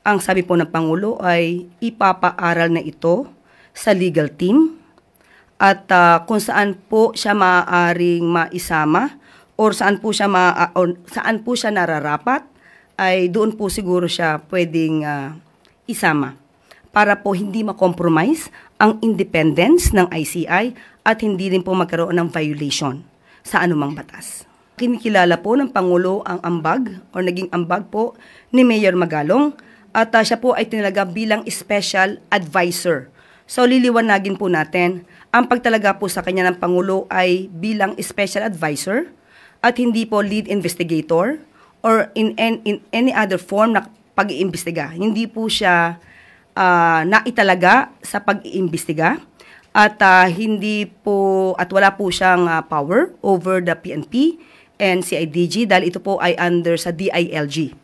ang sabi po ng Pangulo ay ipapaaral na ito sa legal team at kung saan po siya maaaring maisama or saan po siya nararapat ay doon po siguro siya pwedeng isama para po hindi ma-compromise ang independence ng ICI at hindi rin po magkaroon ng violation sa anumang batas. Kinikilala po ng Pangulo ang ambag o naging ambag po ni Mayor Magalong at siya po ay tinalaga bilang special advisor. So liliwanagin po natin, ang pagtalaga po sa kanya ng Pangulo ay bilang special advisor at hindi po lead investigator or in any other form na pag-iimbestiga. Hindi po siya naitalaga sa pag-iimbestiga at wala po siyang power over the PNP and CIDG dahil ito po ay under sa DILG.